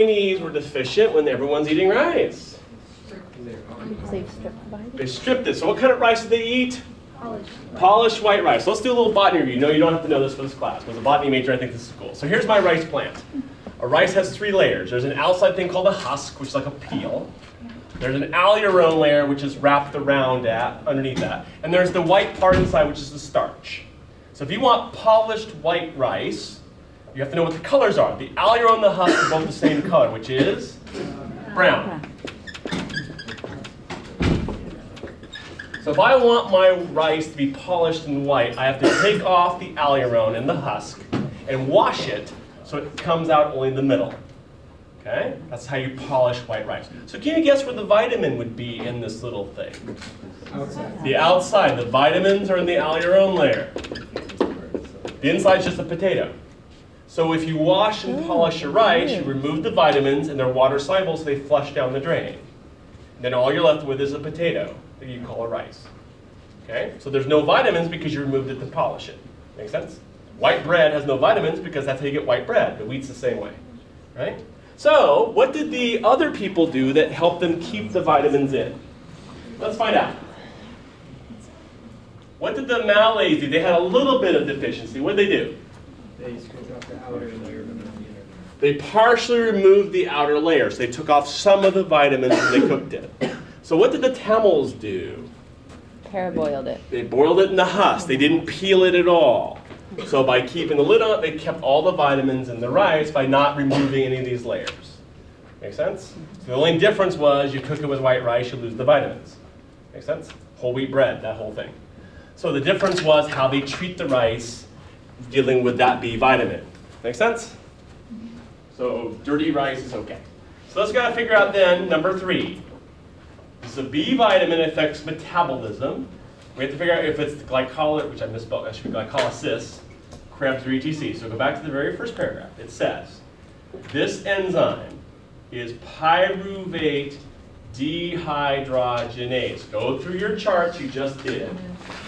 Chinese were deficient when everyone's eating rice? They stripped it. So what kind of rice did they eat? Polished white rice. So let's do a little botany review. No, you don't have to know this for this class. As a botany major, I think this is cool. So here's my rice plant. A rice has 3 layers. There's an outside thing called a husk, which is like a peel. There's an aleuron layer, which is wrapped around underneath that. And there's the white part inside, which is the starch. So if you want polished white rice, you have to know what the colors are. The aleuron and the husk are both the same color, which is brown. So if I want my rice to be polished and white, I have to take off the aleuron and the husk and wash it so it comes out only in the middle. Okay? That's how you polish white rice. So can you guess where the vitamin would be in this little thing? Outside. The outside. The vitamins are in the aleuron layer. The inside is just a potato. So if you wash and polish your rice, you remove the vitamins and they're water soluble, so they flush down the drain. Then all you're left with is a potato that you call a rice. Okay? So there's no vitamins because you removed it to polish it. Make sense? White bread has no vitamins because that's how you get white bread. The wheat's the same way. Right? So what did the other people do that helped them keep the vitamins in? Let's find out. What did the Malays do? They had a little bit of deficiency. What did they do? They scraped off the outer layer, but not the inner. They partially removed the outer layer. So they took off some of the vitamins and they cooked it. So what did the Tamils do? Parboiled it. They boiled it in the husk. They didn't peel it at all. So by keeping the lid on it, they kept all the vitamins in the rice by not removing any of these layers. Make sense? So the only difference was you cook it with white rice, you lose the vitamins. Make sense? Whole wheat bread, that whole thing. So the difference was how they treat the rice dealing with that B vitamin. Make sense? So dirty rice is okay. So let's gotta figure out then number 3. So B vitamin affects metabolism. We have to figure out if it's glycolysis, which I misspelled, that should be glycolysis, Krebs or ETC. So go back to the very first paragraph. It says, this enzyme is pyruvate dehydrogenase. Go through your charts you just did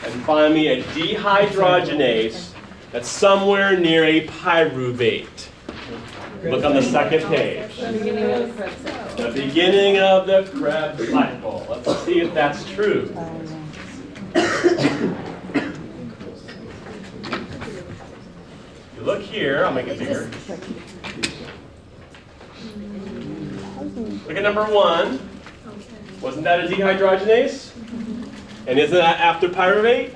and find me a dehydrogenase that's somewhere near a pyruvate. Look on the second page. The beginning of the Krebs cycle. Let's see if that's true. You look here, I'll make it bigger. Look at number 1. Wasn't that a dehydrogenase? And isn't that after pyruvate?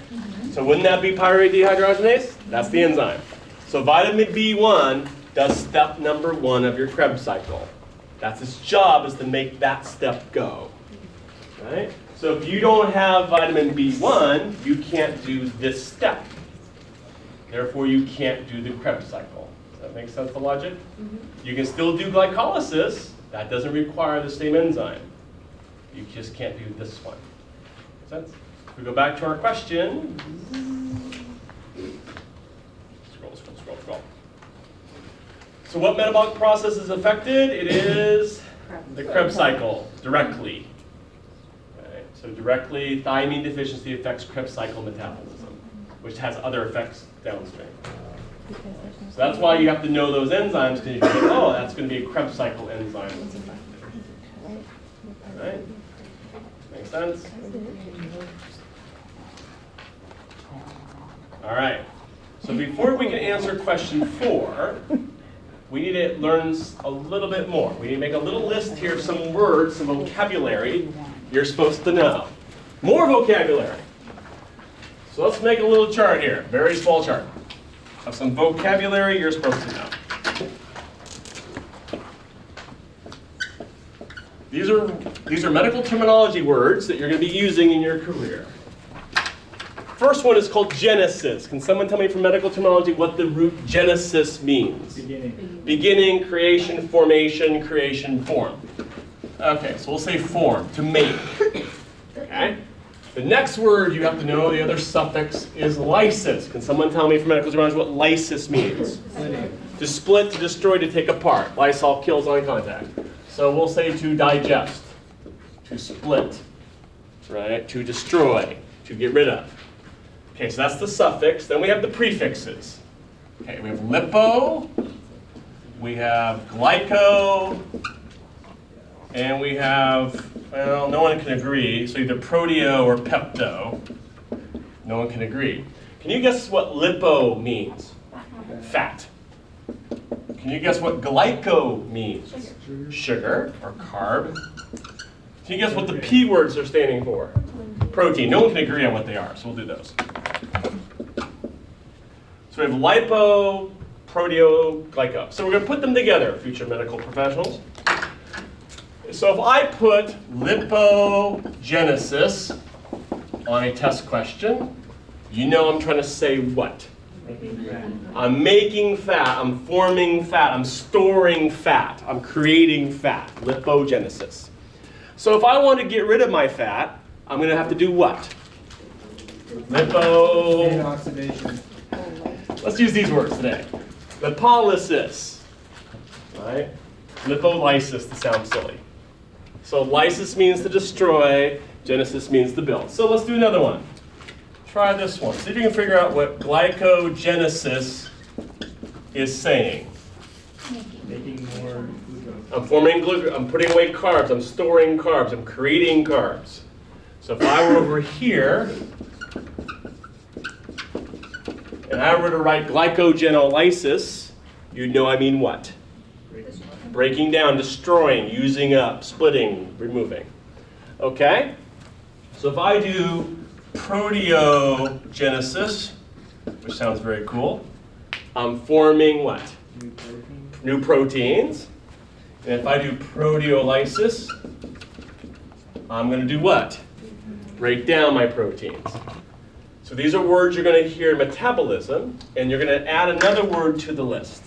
So wouldn't that be pyruvate dehydrogenase? That's the enzyme. So vitamin B1 does step number 1 of your Krebs cycle. That's its job, is to make that step go. Right? So if you don't have vitamin B1, you can't do this step. Therefore, you can't do the Krebs cycle. Does that make sense, the logic? Mm-hmm. You can still do glycolysis. That doesn't require the same enzyme. You just can't do this one. Make sense? We go back to our question. Scroll. So what metabolic process is affected? It is the Krebs cycle directly. Okay. So directly, thiamine deficiency affects Krebs cycle metabolism, which has other effects downstream. So that's why you have to know those enzymes, because you can think, oh, that's going to be a Krebs cycle enzyme that's affected. Right? Make sense? All right. So before we can answer question 4, we need to learn a little bit more. We need to make a little list here of some words, some vocabulary you're supposed to know. More vocabulary. So let's make a little chart here, very small chart, of some vocabulary you're supposed to know. These are medical terminology words that you're going to be using in your career. First one is called genesis. Can someone tell me from medical terminology what the root genesis means? Beginning. Beginning, creation, formation, creation, form. Okay, so we'll say form, to make. Okay? The next word you have to know, the other suffix, is lysis. Can someone tell me from medical terminology what lysis means? To split, to destroy, to take apart. Lysol kills on contact. So we'll say to digest, to split, right? To destroy, to get rid of. Okay, so that's the suffix. Then we have the prefixes. Okay, we have lipo, we have glyco, and we have, well, no one can agree, so either proteo or pepto. No one can agree. Can you guess what lipo means? Fat. Can you guess what glyco means? Sugar or carb. Can you guess what the P words are standing for? Protein. No one can agree on what they are, so we'll do those. So we have lipo, proteo, glyco. So we're going to put them together, future medical professionals. So if I put lipogenesis on a test question, you know I'm trying to say what? I'm making fat, I'm forming fat, I'm storing fat, I'm creating fat, lipogenesis. So if I want to get rid of my fat, I'm going to have to do what? Chain oxidation. Let's use these words today. Lipolysis, right? Lipolysis to sound silly. So lysis means to destroy, genesis means to build. So let's do another one. Try this one. See if you can figure out what glycogenesis is saying. Making more glucose. I'm forming glucose, I'm putting away carbs, I'm storing carbs, I'm creating carbs. So if I were over here, and I were to write glycogenolysis, you'd know I mean what? Breaking down, destroying, using up, splitting, removing. Okay? So if I do proteogenesis, which sounds very cool, I'm forming what? New protein. New proteins. And if I do proteolysis, I'm going to do what? Break down my proteins. So these are words you're going to hear in metabolism, and you're going to add another word to the list.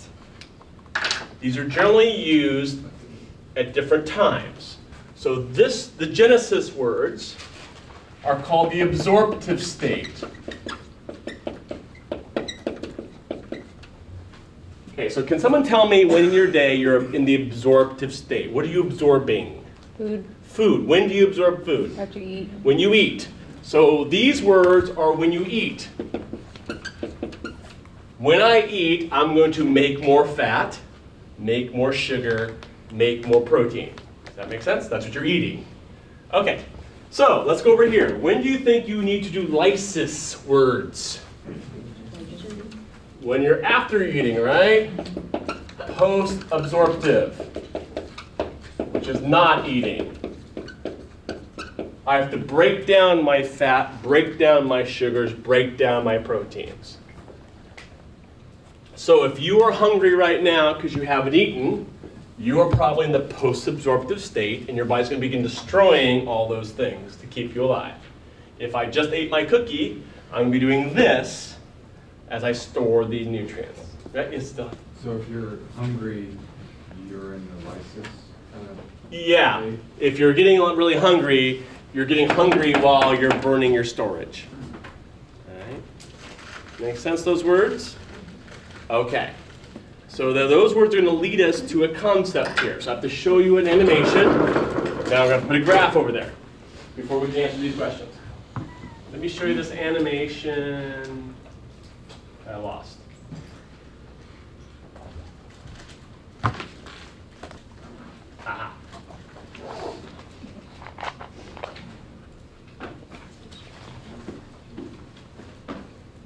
These are generally used at different times. So the genesis words are called the absorptive state. Okay, so can someone tell me when in your day you're in the absorptive state? What are you absorbing? Food. Food. When do you absorb food? After you eat. When you eat. So these words are when you eat. When I eat, I'm going to make more fat, make more sugar, make more protein. Does that make sense? That's what you're eating. Okay, so let's go over here. When do you think you need to do lysis words? When you're after eating, right? Post-absorptive, which is not eating. I have to break down my fat, break down my sugars, break down my proteins. So if you are hungry right now because you haven't eaten, you are probably in the post-absorptive state, and your body's going to begin destroying all those things to keep you alive. If I just ate my cookie, I'm going to be doing this as I store these nutrients. Right? It's done. So if you're hungry, you're in the lysis kind of Yeah. state? If you're getting really hungry, you're getting hungry while you're burning your storage. All right? Make sense, those words? Okay. So those words are going to lead us to a concept here. So I have to show you an animation. Now I'm going to put a graph over there before we can answer these questions. Let me show you this animation. I lost. Aha.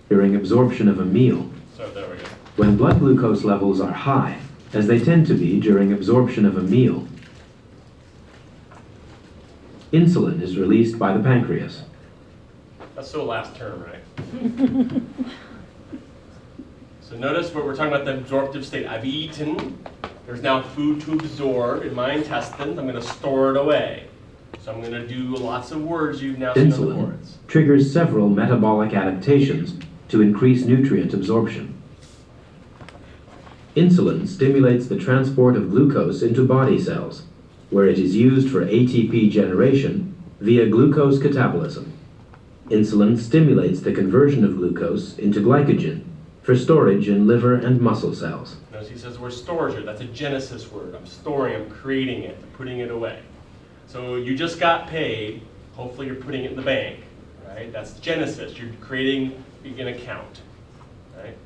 During absorption of a meal, So there we go. when blood glucose levels are high, as they tend to be during absorption of a meal, insulin is released by the pancreas. That's the last term, right? So notice what we're talking about, the absorptive state. I've eaten. There's now food to absorb in my intestines. I'm going to store it away. So I'm going to do lots of words you've now seen on the Insulin boards. triggers several metabolic adaptations to increase nutrient absorption. Insulin stimulates the transport of glucose into body cells, where it is used for ATP generation via glucose catabolism. Insulin stimulates the conversion of glucose into glycogen for storage in liver and muscle cells. Notice he says the word storage here. That's a genesis word. I'm storing, I'm creating it, I'm putting it away. So you just got paid. Hopefully you're putting it in the bank, right? That's genesis. You're creating an account, right?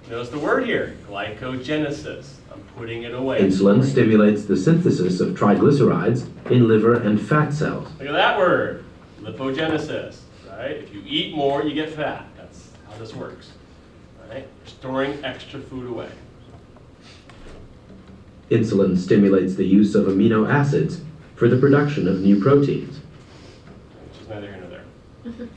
Notice the word here, glycogenesis. I'm putting it away. Insulin stimulates the synthesis of triglycerides in liver and fat cells. Look at that word, lipogenesis, right? If you eat more, you get fat. That's how this works, right? Storing extra food away. Insulin stimulates the use of amino acids for the production of new proteins. Which is neither here nor there.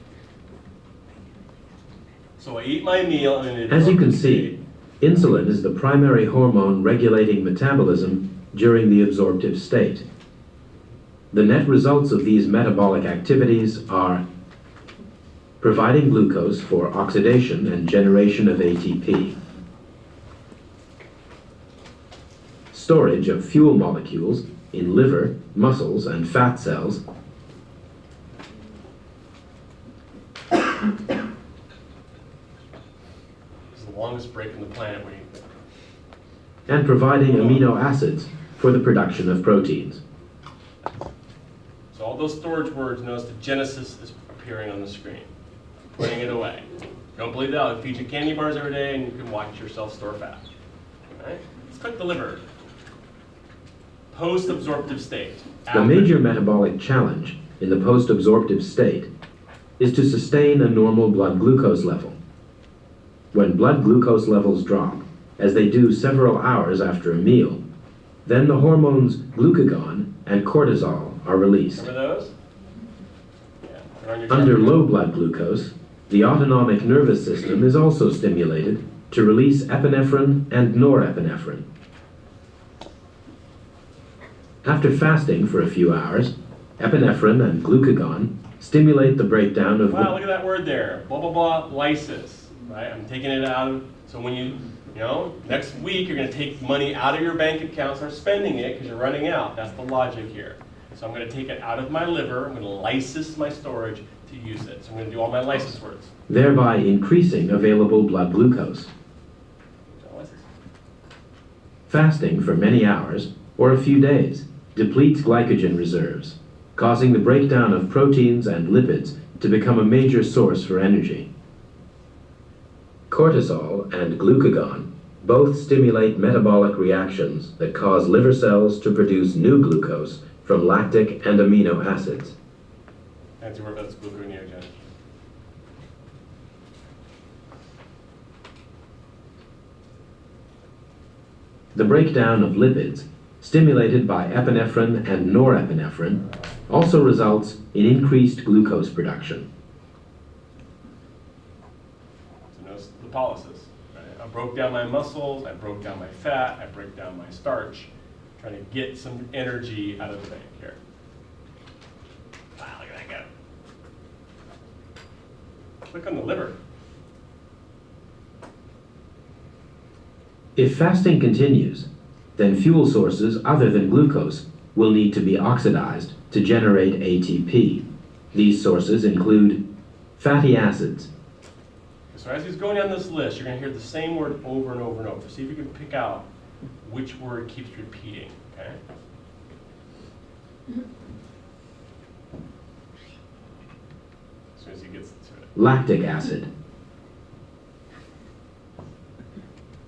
So I eat my meal and As you can see, insulin is the primary hormone regulating metabolism during the absorptive state. The net results of these metabolic activities are providing glucose for oxidation and generation of ATP, storage of fuel molecules in liver, muscles, and fat cells, It's the longest break in the planet when you and providing amino acids for the production of proteins. So all those storage words, notice the genesis is appearing on the screen. I'm putting it away. Don't believe that? I'll feed you candy bars every day and you can watch yourself store fat. Right? Let's click the liver. Post-absorptive state. The major metabolic challenge in the post-absorptive state is to sustain a normal blood glucose level. When blood glucose levels drop, as they do several hours after a meal, then the hormones glucagon and cortisol are released. Remember those? Yeah. They're on your Under chart. low blood glucose, the autonomic nervous system is also stimulated to release epinephrine and norepinephrine. After fasting for a few hours, epinephrine and glucagon stimulate the breakdown of Wow, look at that word there. Blah, blah, blah, lysis. Right? I'm taking it out of, so when you next week you're going to take money out of your bank account and start spending it because you're running out. That's the logic here. So I'm going to take it out of my liver, I'm going to lysis my storage to use it. So I'm going to do all my lysis words. thereby increasing available blood glucose. Lysis. Fasting for many hours or a few days depletes glycogen reserves, causing the breakdown of proteins and lipids to become a major source for energy. Cortisol and glucagon both stimulate metabolic reactions that cause liver cells to produce new glucose from lactic and amino acids. Fancy word, that's gluconeogenesis. The breakdown of lipids, stimulated by epinephrine and norepinephrine, also results in increased glucose production. So notice lipolysis. Right? I broke down my muscles, I broke down my fat, I broke down my starch, trying to get some energy out of the bank here. Wow, look at that go. Click on the liver. If fasting continues, then fuel sources other than glucose will need to be oxidized to generate ATP. These sources include fatty acids, So as he's going down this list, you're going to hear the same word over and over and over. See if you can pick out which word keeps repeating, okay? As soon as he gets to it. lactic acid,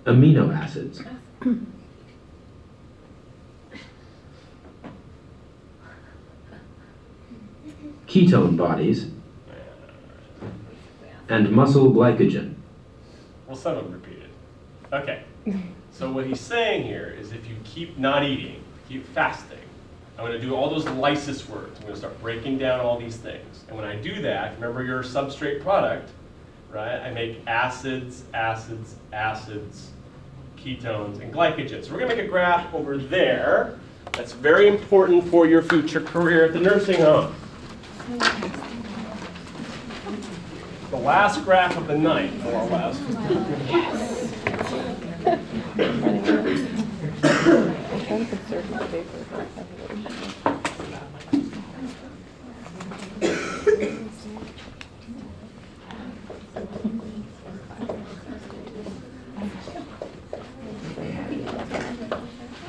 amino acids, ketone bodies, and muscle glycogen. Well, some of them repeated. Okay. So what he's saying here is if you keep not eating, keep fasting, I'm going to do all those lysis words. I'm going to start breaking down all these things. And when I do that, remember your substrate product, right? I make acids, acids, acids, ketones, and glycogen. So we're going to make a graph over there that's very important for your future career at the nursing home. The last graph of the night, more or less.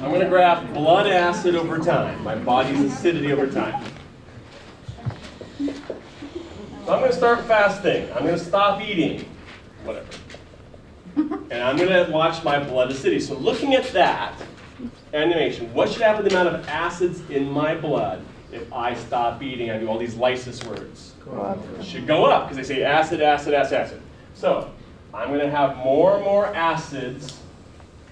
I'm going to graph blood acid over time, my body's acidity over time. So I'm going to start fasting. I'm going to stop eating. Whatever. And I'm going to watch my blood acidity. So looking at that animation, what should happen to the amount of acids in my blood if I stop eating? I do all these lysis words. It should go up because they say acid, acid, acid, acid. So I'm going to have more and more acids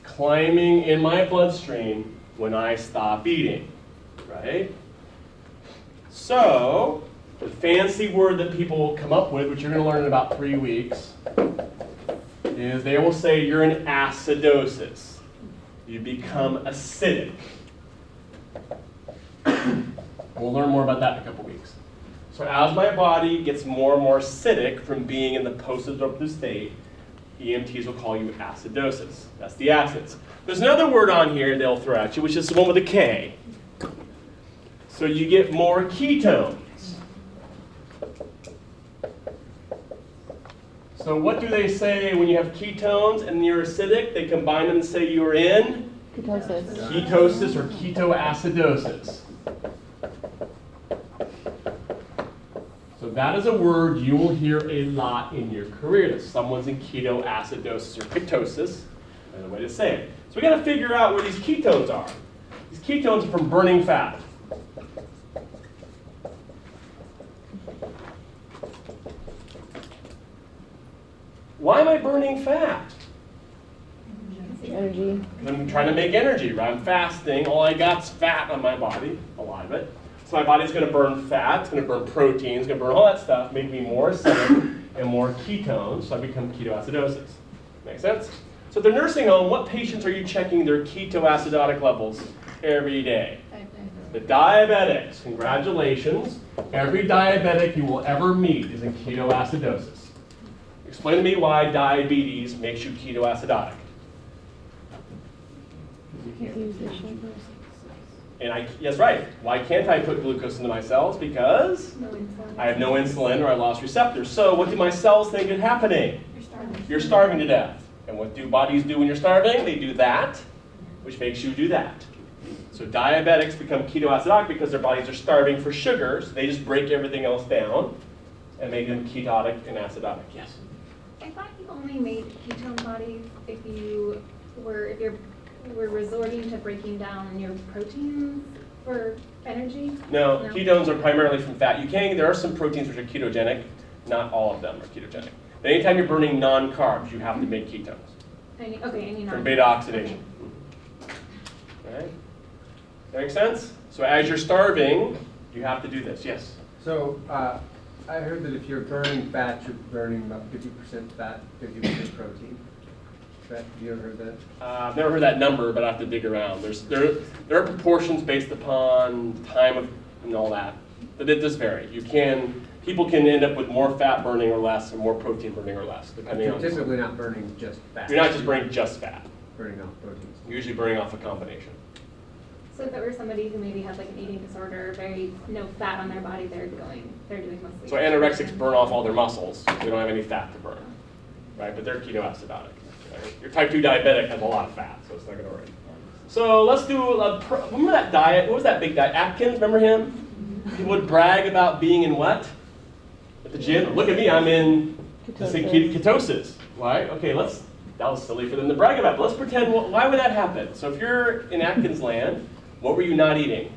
climbing in my bloodstream when I stop eating, right? So the fancy word that people come up with, which you're going to learn in about 3 weeks, is they will say you're in acidosis. You become acidic. We'll learn more about that in a couple weeks. So as my body gets more and more acidic from being in the post-absorptive state, EMTs will call you acidosis. That's the acids. There's another word on here they'll throw at you, which is the one with a K. So you get more ketones. So what do they say when you have ketones and you're acidic? They combine them and say you're in Ketosis. ketosis or ketoacidosis. So that is a word you will hear a lot in your career, that someone's in ketoacidosis or ketosis. Another way to say it. So we got to figure out where these ketones are. These ketones are from burning fat. Why am I burning fat? Energy. I'm trying to make energy, right? I'm fasting. All I got's fat on my body, a lot of it. So my body's going to burn fat, it's going to burn proteins, it's going to burn all that stuff, make me more acidic and more ketones, so I become ketoacidosis. Make sense? So at the nursing home, what patients are you checking their ketoacidotic levels every day? The diabetics. Congratulations. Every diabetic you will ever meet is in ketoacidosis. Explain to me why diabetes makes you ketoacidotic. And that's right. Why can't I put glucose into my cells? Because I have no insulin or I lost receptors. So what do my cells think is happening? You're starving to death. And what do bodies do when you're starving? They do that, which makes you do that. So diabetics become ketoacidotic because their bodies are starving for sugar, so they just break everything else down and make them ketotic and acidotic. Yes? I thought you only made ketone bodies if you're resorting to breaking down your proteins for energy. No, ketones are primarily from fat. There are some proteins which are ketogenic. Not all of them are ketogenic. But anytime you're burning non-carbs, you have to make ketones. Any non-carbs. From beta oxidation. Right? That make sense? So as you're starving, you have to do this. Yes? So I heard that if you're burning fat, you're burning about 50% fat, 50% protein. Have you ever heard that? I've never heard that number, but I have to dig around. There are proportions based upon time of and all that, but it does vary. People can end up with more fat burning or less, or more protein burning or less, depending on. You're typically not burning just fat. You're not just burning just fat. Burning off proteins. You're usually burning off a combination. So if it were somebody who maybe has like an eating disorder, very no fat on their body, they're doing mostly. So anorexics burn off all their muscles. They don't have any fat to burn, right? But they're ketoacidotic. Right? Your type 2 diabetic has a lot of fat, so it's not going to work. So let's do remember that diet? What was that big diet? Atkins, remember him? He would brag about being in what? At the gym. Look at me, I'm in ketosis. Why? Okay, that was silly for them to brag about. But let's pretend, why would that happen? So if you're in Atkins land, what were you not eating?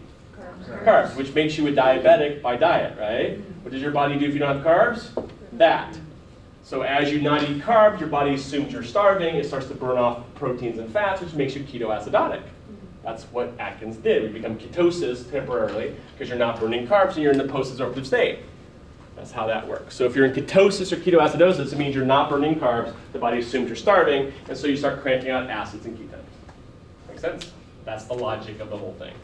Carbs, which makes you a diabetic by diet, right? What does your body do if you don't have carbs? That. So as you not eat carbs, your body assumes you're starving. It starts to burn off proteins and fats, which makes you ketoacidotic. That's what Atkins did. We become ketosis temporarily because you're not burning carbs and you're in the post-absorptive state. That's how that works. So if you're in ketosis or ketoacidosis, it means you're not burning carbs. The body assumes you're starving, and so you start cranking out acids and ketones. Make sense? That's the logic of the whole thing.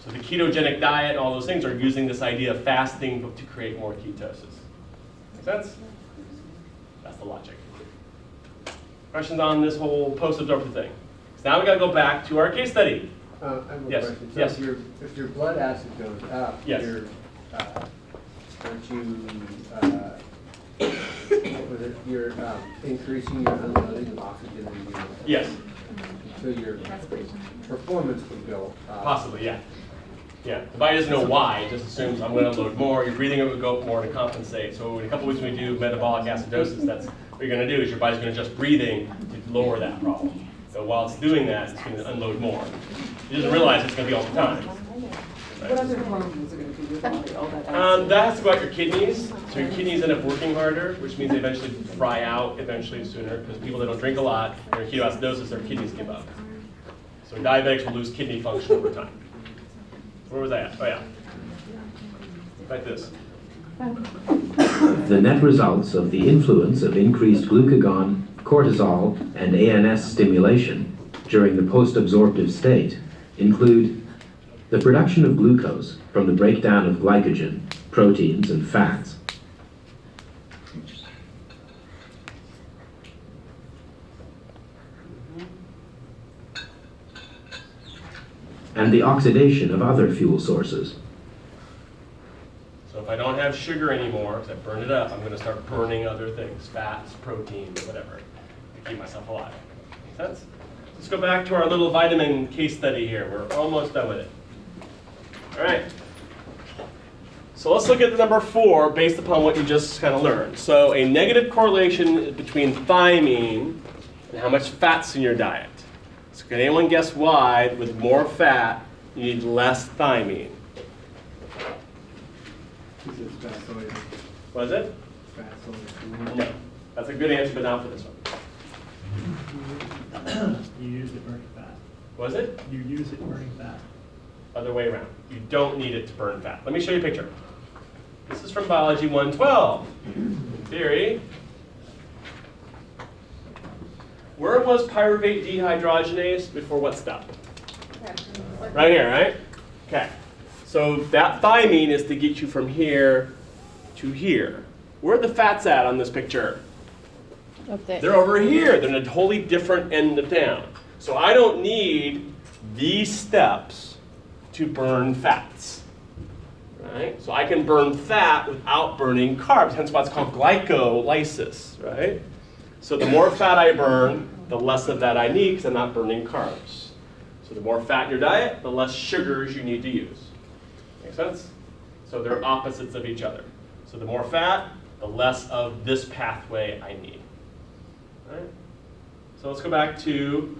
So the ketogenic diet and all those things are using this idea of fasting to create more ketosis. Make sense? That's the logic. Questions on this whole post-absorptive thing? So now we got to go back to our case study. I have a Yes. question. So Yes. if your blood acid goes up, Yes. You're increasing your unloading of oxygen in your Yes, so your performance would go up. possibly, yeah. Yeah, the body doesn't know why, it just assumes I'm going to load more, your breathing would go up more to compensate. So in a couple weeks when we do metabolic acidosis, that's what you're going to do is your body's going to adjust breathing to lower that problem. So while it's doing that, it's going to unload more. It doesn't realize it's going to be all the time. What other hormones are going to be your body? All that That has to go out your kidneys. So your kidneys end up working harder, which means they eventually fry out eventually sooner, because people that don't drink a lot, their ketoacidosis, their kidneys give up. So diabetics will lose kidney function over time. Where was I at? Oh yeah. Like this. The net results of the influence of increased glucagon, cortisol, and ANS stimulation during the post-absorptive state include the production of glucose from the breakdown of glycogen, proteins, and fats, and the oxidation of other fuel sources. So if I don't have sugar anymore, because I burned it up, I'm going to start burning other things, fats, proteins, whatever, to keep myself alive. Make sense? Let's go back to our little vitamin case study here. We're almost done with it. All right. So let's look at the number 4 based upon what you just kind of learned. So a negative correlation between thiamine and how much fat's in your diet. So can anyone guess why with more fat you need less thiamine? This is fat soluble. What is it? Fat soluble. No. That's a good answer, but not for this one. You use it burning fat. Was it? You use it burning fat. Other way around. You don't need it to burn fat. Let me show you a picture. This is from Biology 112. In theory, where was pyruvate dehydrogenase before what step? Right here, right? Okay. So that thiamine is to get you from here to here. Where are the fats at on this picture? Up there. They're over here. They're in a totally different end of town. So I don't need these steps to burn fats. Right? So I can burn fat without burning carbs, hence why it's called glycolysis, right? So the more fat I burn, the less of that I need because I'm not burning carbs. So the more fat in your diet, the less sugars you need to use. Make sense? So they're opposites of each other. So the more fat, the less of this pathway I need. All right? So let's go back to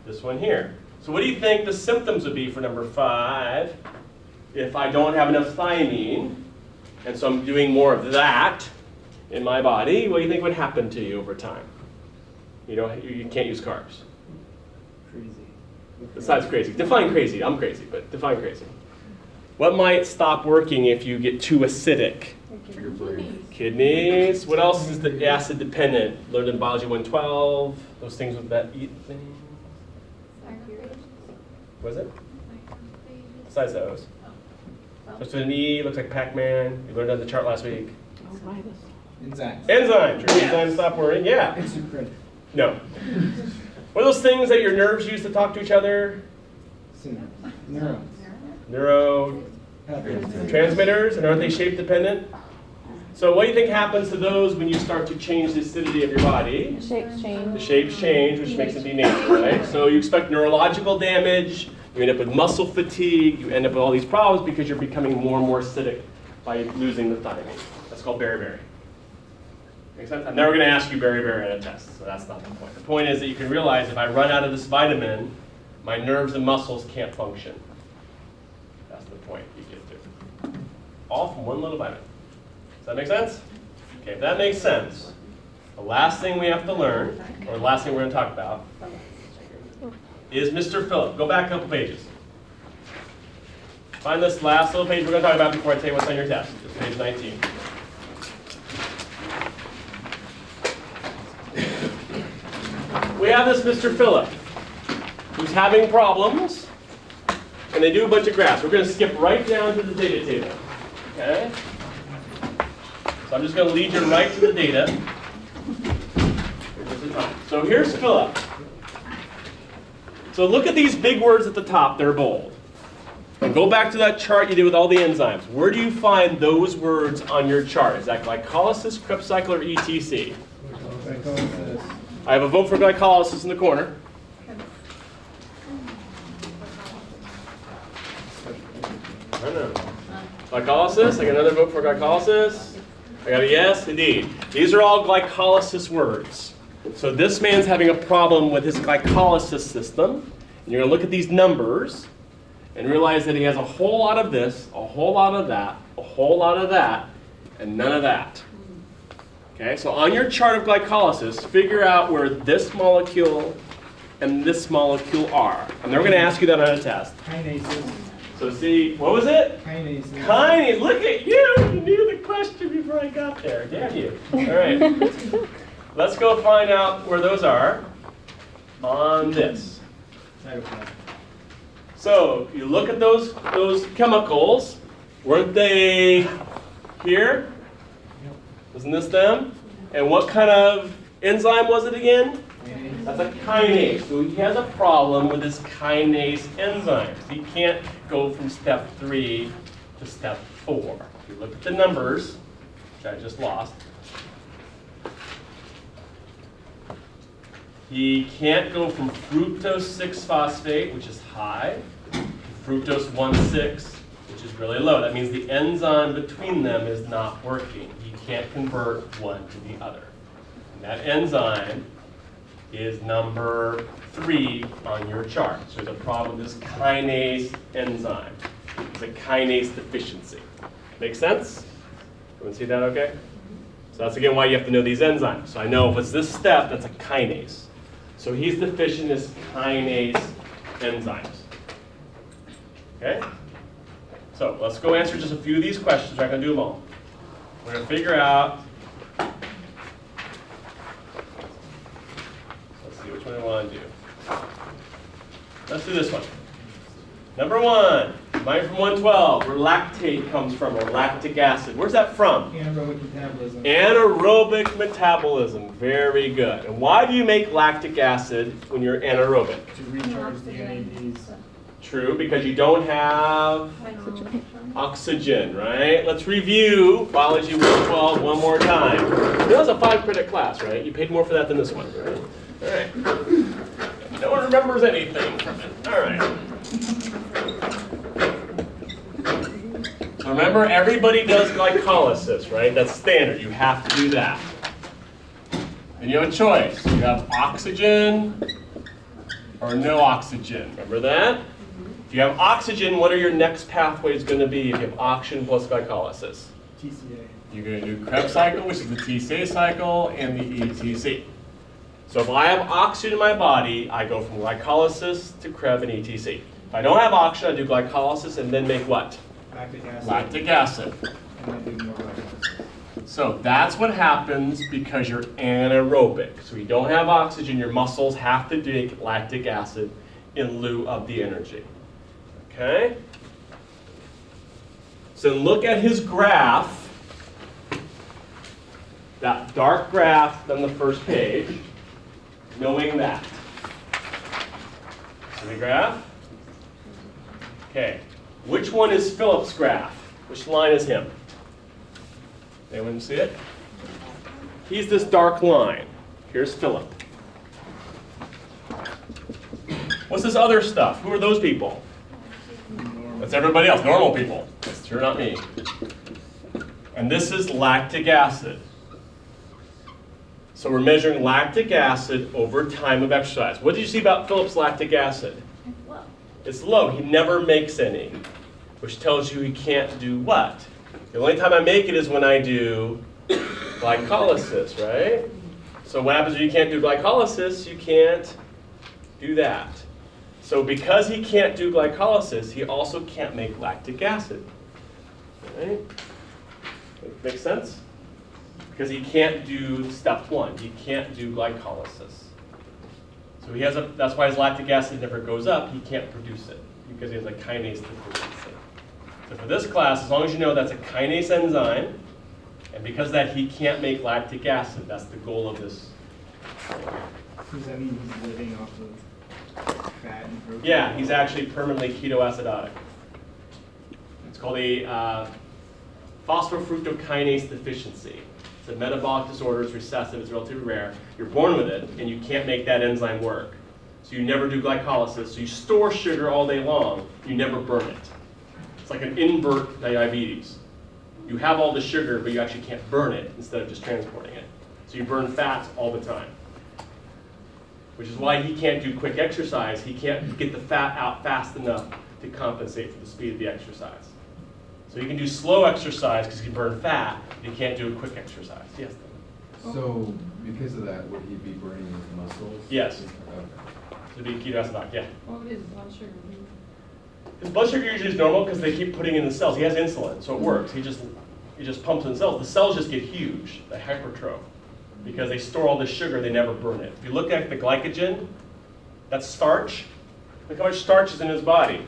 this one here. So what do you think the symptoms would be for number 5 if I don't have enough thiamine, and so I'm doing more of that in my body? What do you think would happen to you over time? You can't use carbs. Crazy. Besides crazy. Define crazy. I'm crazy, but define crazy. What might stop working if you get too acidic? Your brain. Kidneys. What else is the acid dependent? Learned in Biology 112. Those things with that eat thing. Was it? Besides those. Starts with an E, looks like Pac-Man. You learned on the chart last week. Enzymes. Enzymes. Your enzymes stop worrying. Yeah. Instant credit. No. What are those things that your nerves use to talk to each other? Neurons. Neurotransmitters, and aren't they shape dependent? So what do you think happens to those when you start to change the acidity of your body? The shapes change. The shapes change, which makes it denature, right? So you expect neurological damage, you end up with muscle fatigue, you end up with all these problems because you're becoming more and more acidic by losing the thiamine. That's called beriberi. Make sense? I'm never going to ask you beriberi on a test, so that's not the point. The point is that you can realize if I run out of this vitamin, my nerves and muscles can't function. That's the point you get to. All from one little vitamin. Does that make sense? Okay, if that makes sense, the last thing we have to learn, or the last thing we're going to talk about, is Mr. Phillip. Go back a couple pages. Find this last little page we're going to talk about before I tell you what's on your test. It's page 19. We have this Mr. Phillip who's having problems, and they do a bunch of graphs. We're going to skip right down to the data table. Okay? So I'm just going to lead you right to the data. So here's Phillip. So look at these big words at the top. They're bold. And go back to that chart you did with all the enzymes. Where do you find those words on your chart? Is that glycolysis, Krebs cycle, or ETC? Glycolysis. I have a vote for glycolysis in the corner. I don't know. Glycolysis. I got another vote for glycolysis. I I got a yes, indeed. These are all glycolysis words. So this man's having a problem with his glycolysis system. And you're going to look at these numbers and realize that he has a whole lot of this, a whole lot of that, a whole lot of that, and none of that. Okay, so on your chart of glycolysis, figure out where this molecule and this molecule are. And they're going to ask you that on a test. Kinases. So see, what was it? Kinases. Kinase. Look at you! You knew the question before I got there. Damn you. All right. Let's go find out where those are on this. Cytoplasm. So you look at those chemicals. Weren't they here? Wasn't this them? And what kind of enzyme was it again? Kinase. That's a kinase. So he has a problem with his kinase enzymes. He can't go from step 3 to step 4. If you look at the numbers, which I just lost, he can't go from fructose 6-phosphate, which is high, to fructose 1,6, which is really low. That means the enzyme between them is not working. He can't convert one to the other. And that enzyme is number 3 on your chart. So there's a problem with this kinase enzyme. It's a kinase deficiency. Make sense? Everyone see that okay? So that's again why you have to know these enzymes. So I know if it's this step, that's a kinase. So he's deficient in his kinase enzymes. Okay? So let's go answer just a few of these questions. We're not going to do them all. We're going to figure out. Let's see which one I want to do. Let's do this one. Number 1, mine from 112, where lactate comes from, or lactic acid. Where's that from? Anaerobic metabolism. Anaerobic metabolism. Very good. And why do you make lactic acid when you're anaerobic? To recharge the NADs. True, because you don't have oxygen, right? Let's review Biology 112 one more time. That was a 5-credit class, right? You paid more for that than this one, right? All right. No one remembers anything from it. All right. So remember, everybody does glycolysis, right? That's standard. You have to do that. And you have a choice. You have oxygen or no oxygen. Remember that? If you have oxygen, what are your next pathways going to be if you have oxygen plus glycolysis? TCA. You're going to do Krebs cycle, which is the TCA cycle, and the ETC. So if I have oxygen in my body, I go from glycolysis to Krebs and ETC. If I don't have oxygen, I do glycolysis and then make what? Lactic acid. Lactic acid. And then do more glycolysis. So that's what happens because you're anaerobic. So you don't have oxygen, your muscles have to make lactic acid in lieu of the energy. Okay? So look at his graph, that dark graph on the first page, knowing that. See the graph? Okay. Which one is Philip's graph? Which line is him? Anyone see it? He's this dark line. Here's Philip. What's this other stuff? Who are those people? That's everybody else, normal people. That's sure not me. And this is lactic acid. So we're measuring lactic acid over time of exercise. What did you see about Philip's lactic acid? It's low. It's low. He never makes any, which tells you he can't do what? The only time I make it is when I do glycolysis, right? So what happens when you can't do glycolysis? You can't do that. So because he can't do glycolysis, he also can't make lactic acid. Right? Make sense? Because he can't do step 1. He can't do glycolysis. So he has that's why his lactic acid never goes up. He can't produce it because he has a kinase deficiency. So for this class, as long as you know that's a kinase enzyme, and because of that he can't make lactic acid, that's the goal of this. Does that mean he's living off of fat and protein? Yeah, he's actually permanently ketoacidotic. It's called a phosphofructokinase deficiency. It's a metabolic disorder. It's recessive. It's relatively rare. You're born with it, and you can't make that enzyme work. So you never do glycolysis. So you store sugar all day long. You never burn it. It's like an invert diabetes. You have all the sugar, but you actually can't burn it instead of just transporting it. So you burn fats all the time. Which is why he can't do quick exercise. He can't get the fat out fast enough to compensate for the speed of the exercise. So you can do slow exercise because you can burn fat, but you can't do a quick exercise. Yes? So, because of that, would he be burning his muscles? Yes. Okay. So be ketoacidotic, yeah. What is blood sugar? His blood sugar usually is normal because they keep putting in the cells. He has insulin, so it works. He just pumps in the cells. The cells just get huge, they hypertroph, because they store all this sugar, they never burn it. If you look at the glycogen, that's starch. Look how much starch is in his body.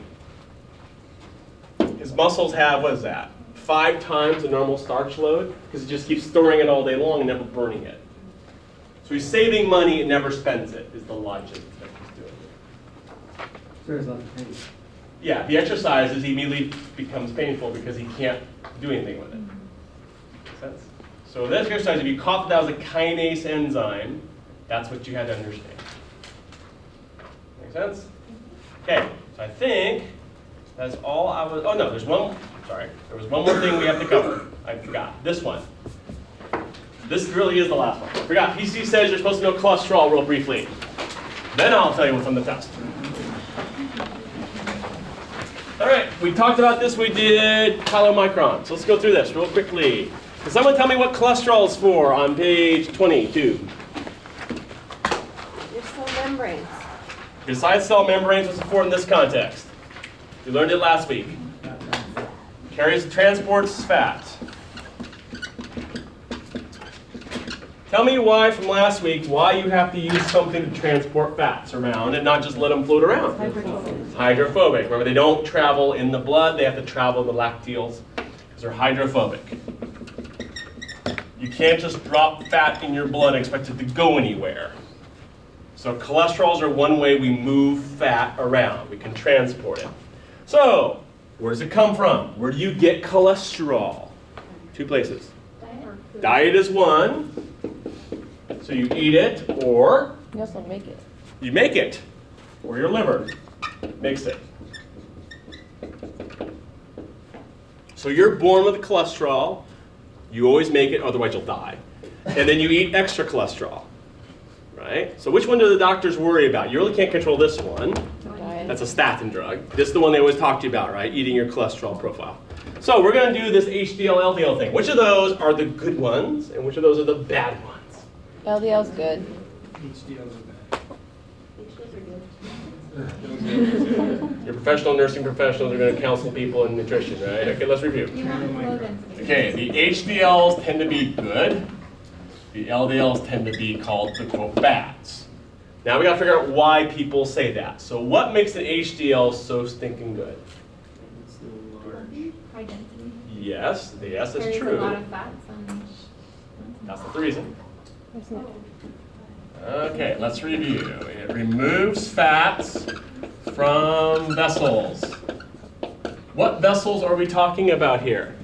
His muscles have, what is that? 5 times the normal starch load, because he just keeps storing it all day long and never burning it. So he's saving money and never spends it, is the logic that he's doing. So there's a lot of pain. Yeah, if he exercises, he immediately becomes painful because he can't do anything with it. Make sense? So this exercise, if you caught that was a kinase enzyme, that's what you had to understand. Make sense? Okay, so I think that's all I was, oh no, there's one, sorry. There was one more thing we have to cover. I forgot, this one. This really is the last one. I forgot, PC says you're supposed to know cholesterol real briefly. Then I'll tell you what's on the test. All right, we talked about this, we did chylomicrons. So let's go through this real quickly. Can someone tell me what cholesterol is for on page 22? Your cell membranes. Besides cell membranes, what's it for in this context? We learned it last week. Transports fat. Tell me why from last week, why you have to use something to transport fats around and not just let them float around. It's hydrophobic. Remember, they don't travel in the blood, they have to travel in the lacteals because they're hydrophobic. You can't just drop fat in your blood and expect it to go anywhere. So cholesterols are one way we move fat around. We can transport it. So, where does it come from? Where do you get cholesterol? 2 places. Diet is one. So you eat it, or You also make it. you make it, or your liver makes it. So you're born with cholesterol. You always make it, otherwise you'll die. And then you eat extra cholesterol, right? So which one do the doctors worry about? You really can't control this one. Diet. That's a statin drug. This is the one they always talk to you about, right? Eating your cholesterol profile. So we're going to do this HDL, LDL thing. Which of those are the good ones, and which of those are the bad ones? LDL's good. HDLs are bad. Your professional nursing professionals are going to counsel people in nutrition, right? Okay, let's review. You want low density. Okay, the HDLs tend to be good. The LDLs tend to be called the quote bads. Now we got to figure out why people say that. So what makes an HDL so stinking good? It's so large. High density. Yes, that's Carries true. a lot of fats on That's not the reason. Isn't it? Okay, let's review. It removes fats from vessels. What vessels are we talking about here?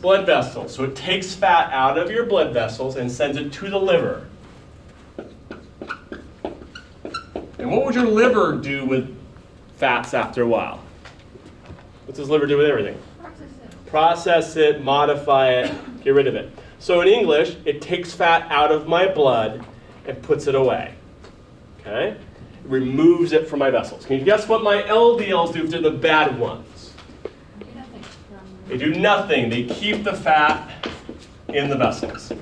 Blood vessels. So it takes fat out of your blood vessels and sends it to the liver. And what would your liver do with fats after a while? What does liver do with everything? Process it, modify it, get rid of it. So in English, it takes fat out of my blood and puts it away. Okay? It removes it from my vessels. Can you guess what my LDLs do if they're the bad ones? They do nothing. They keep the fat in the vessels.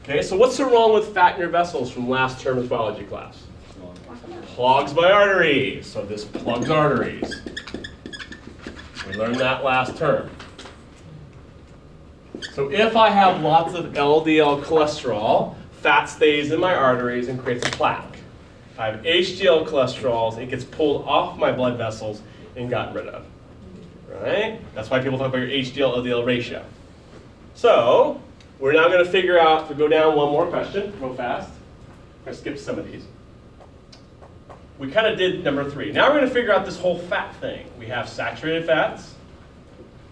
Okay, so what's so wrong with fat in your vessels from last term's biology class? Clogs my arteries. So this plugs arteries. We learned that last term. So if I have lots of LDL cholesterol, fat stays in my arteries and creates a plaque. If I have HDL cholesterols, it gets pulled off my blood vessels and gotten rid of. Right? That's why people talk about your HDL-LDL ratio. So we're now going to figure out, to go down one more question real fast. I'm going to skip some of these. We kind of did number 3. Now we're going to figure out this whole fat thing. We have saturated fats,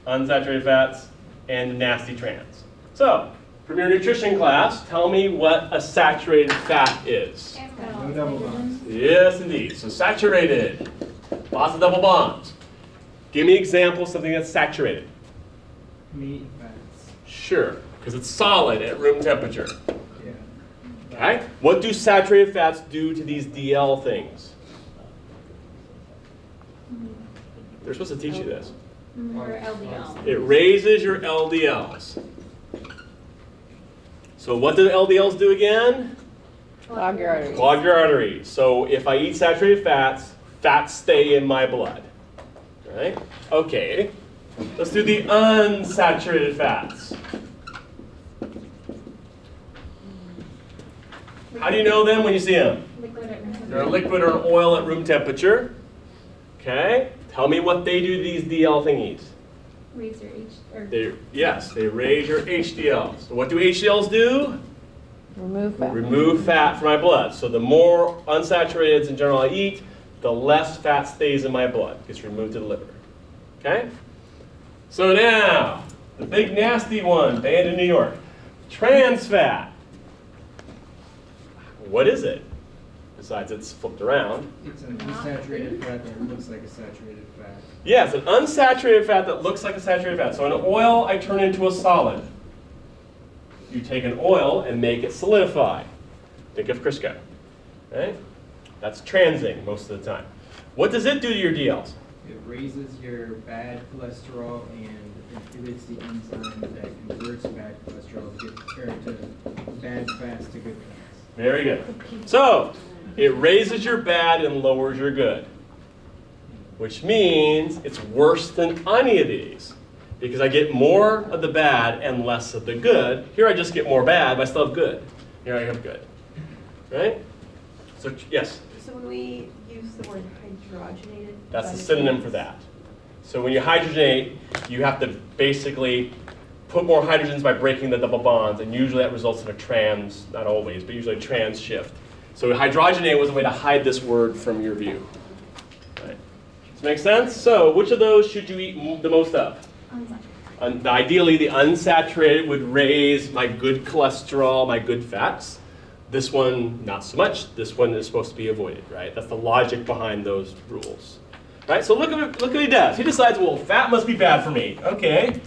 unsaturated fats, and nasty trans. So, from your nutrition class, tell me what a saturated fat is. No double bonds. Yes, indeed. So saturated, lots of double bonds. Give me an example of something that's saturated. Meat and fats. Sure, because it's solid at room temperature. Yeah. Okay? What do saturated fats do to these DL things? They're supposed to teach you this. Or LDL. It raises your LDLs. So what do the LDLs do again? Clog your arteries. Clog your arteries. So if I eat saturated fats, fats stay in my blood. Right? Okay. Let's do the unsaturated fats. How do you know them when you see them? Liquid at room They're a temperature. liquid or an oil at room temperature. Okay. Tell me what they do to these DL thingies. Raise your H, or They raise your HDLs. So what do HDLs do? Remove fat. Remove fat from my blood. So the more unsaturated in general I eat, the less fat stays in my blood. Gets removed to the liver. Okay? So now, the big nasty one, banned in New York. Trans fat. What is it? Besides it's flipped around. It's an unsaturated fat that looks like a saturated fat. Yeah, it's an unsaturated fat that looks like a saturated fat. So an oil I turn into a solid. You take an oil and make it solidify. Think of Crisco. Right? That's transing most of the time. What does it do to your DLs? It raises your bad cholesterol and inhibits the enzyme that converts bad cholesterol to bad fats to good fats. Very good. So, it raises your bad and lowers your good. Which means it's worse than any of these. Because I get more of the bad and less of the good. Here I just get more bad, but I still have good. Here I have good. Right? So, yes? So when we use the word hydrogenated. That's the synonym for that. So when you hydrogenate, you have to basically put more hydrogens by breaking the double bonds, and usually that results in a trans, not always, but usually a trans shift. So hydrogenate was a way to hide this word from your view. Right. Does this make sense? So which of those should you eat the most of? Ideally, the unsaturated would raise my good cholesterol, my good fats. This one, not so much. This one is supposed to be avoided, right? That's the logic behind those rules. Right? So look what he does. He decides, well, fat must be bad for me. Okay.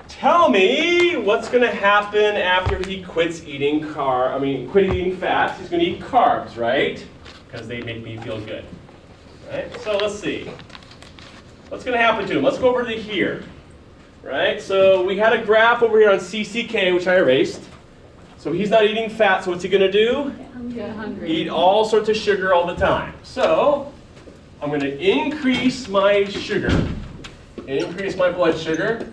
Tell me what's going to happen after he quits eating quit eating fats. He's going to eat carbs, right? Because they make me feel good. Right? So let's see. What's going to happen to him? Let's go over to here. Right? So we had a graph over here on CCK, which I erased. So he's not eating fat, so what's he going to do? Get hungry. Eat all sorts of sugar all the time. So I'm going to increase my sugar, increase my blood sugar.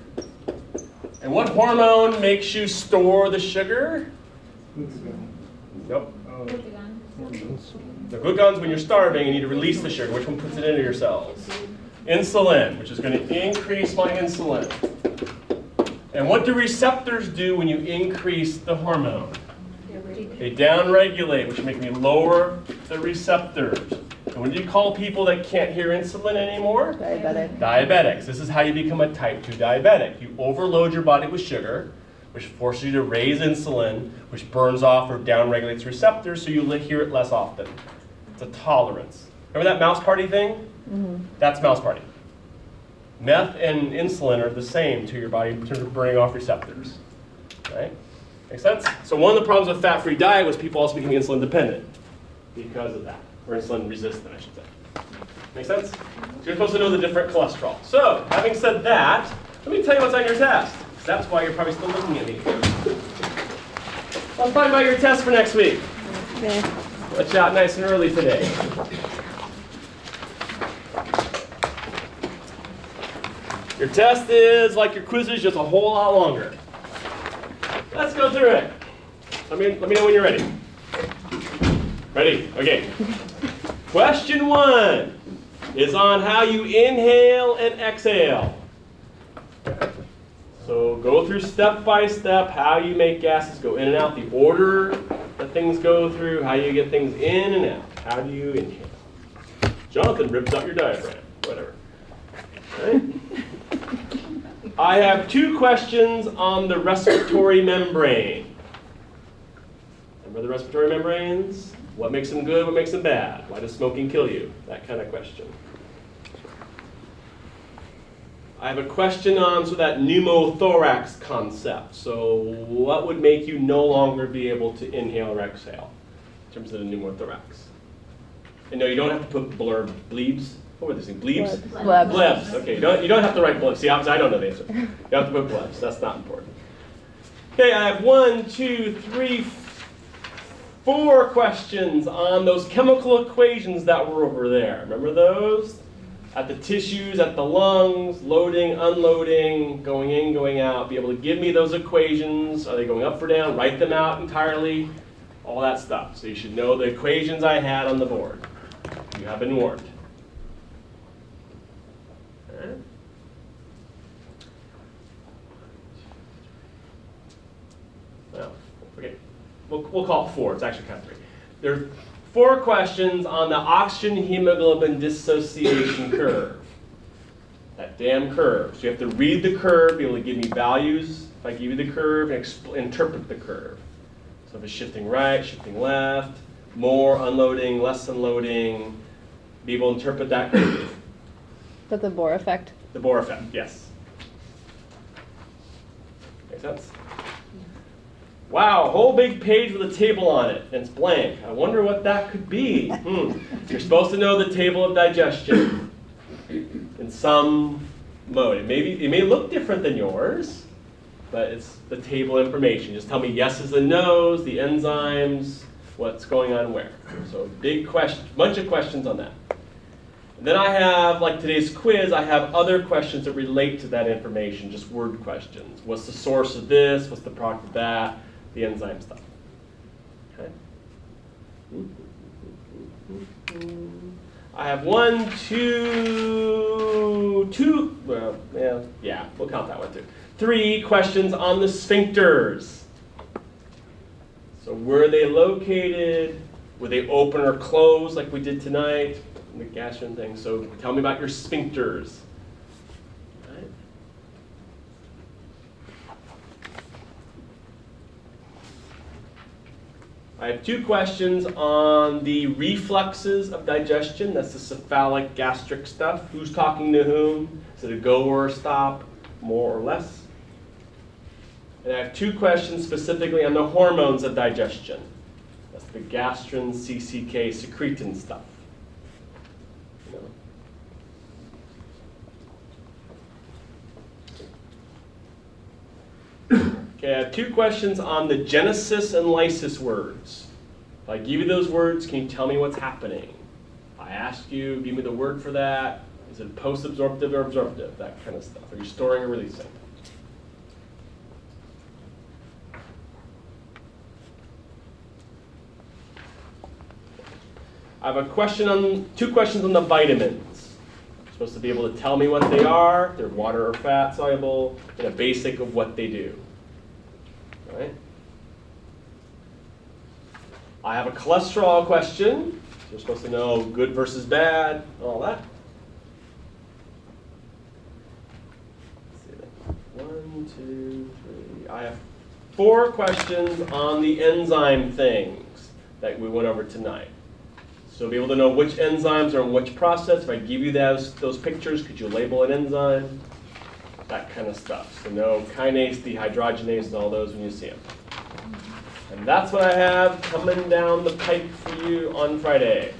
And what hormone makes you store the sugar? Glucagon. Nope. Oh, The glucagon's when you're starving and you need to release the sugar. Which one puts it into your cells? Insulin, which is going to increase my insulin. And what do receptors do when you increase the hormone? They downregulate, which make me lower the receptors. And what do you call people that can't hear insulin anymore? Diabetic. Diabetics. This is how you become a type 2 diabetic. You overload your body with sugar, which forces you to raise insulin, which burns off or downregulates receptors, so you hear it less often. It's a tolerance. Remember that mouse party thing? Mm-hmm. That's mouse party. Meth and insulin are the same to your body in terms of burning off receptors. Right? Make sense? So one of the problems with fat-free diet was people also becoming insulin dependent because of that. Or insulin resistant, I should say. Make sense? So you're supposed to know the different cholesterol. So, having said that, let me tell you what's on your test. That's why you're probably still looking at me. Let's talk about your test for next week. Okay. Let's out nice and early today. Your test is like your quizzes, just a whole lot longer. Let's go through it. Let me know when you're ready. Ready? Okay. Question 1 is on how you inhale and exhale. So go through step by step how you make gases go in and out, the order that things go through, how you get things in and out. How do you inhale? Jonathan rips out your diaphragm. Whatever. Right? I have 2 questions on the respiratory membrane. Remember the respiratory membranes? What makes them good? What makes them bad? Why does smoking kill you? That kind of question. I have a question on that pneumothorax concept. So what would make you no longer be able to inhale or exhale in terms of the pneumothorax? And no, you don't have to put bleebs. What were they saying? Bleebs? Blebs. Blebs. Okay, you don't have to write blebs. See, obviously I don't know the answer. You have to put blebs. That's not important. Okay, I have 1, 2, 3, 4 questions on those chemical equations that were over there. Remember those? At the tissues, at the lungs, loading, unloading, going in, going out. Be able to give me those equations. Are they going up or down? Write them out entirely. All that stuff. So you should know the equations I had on the board. You have been warned. All right. Well, okay. We'll call it 4. It's actually kind of 3. There are 4 questions on the oxygen hemoglobin dissociation curve. That damn curve. So you have to read the curve, be able to give me values. If I give you the curve, and interpret the curve. So if it's shifting right, shifting left, more unloading, less unloading, be able to interpret that curve. But the Bohr effect. The Bohr effect, yes. Make sense? Wow, a whole big page with a table on it, and it's blank. I wonder what that could be. You're supposed to know the table of digestion in some mode. It may look different than yours, but it's the table information. Just tell me yeses and nos, the enzymes, what's going on where. So big question, bunch of questions on that. And then I have, like today's quiz, I have other questions that relate to that information, just word questions. What's the source of this? What's the product of that? The enzyme stuff. Okay. I have 1, 2, well, yeah, we'll count that one too. 3 questions on the sphincters. So where are they located? Were they open or closed like we did tonight? The gastrin thing. So tell me about your sphincters. Right. I have 2 questions on the refluxes of digestion. That's the cephalic gastric stuff. Who's talking to whom? Is it a go or a stop? More or less? And I have 2 questions specifically on the hormones of digestion. That's the gastrin, CCK, secretin stuff. Okay, I have 2 questions on the genesis and lysis words. If I give you those words, can you tell me what's happening? If I ask you, give me the word for that. Is it post-absorptive or absorptive? That kind of stuff. Are you storing or releasing? I have a question on 2 questions on the vitamins. You're supposed to be able to tell me what they are, if they're water or fat soluble, and a basic of what they do. Right? I have a cholesterol question. So you're supposed to know good versus bad, all that. Let's see that. 1, 2, 3. I have 4 questions on the enzyme things that we went over tonight. So be able to know which enzymes are in which process. If I give you those pictures, could you label an enzyme? That kind of stuff. So know kinase, dehydrogenase, and all those when you see them. And that's what I have coming down the pipe for you on Friday.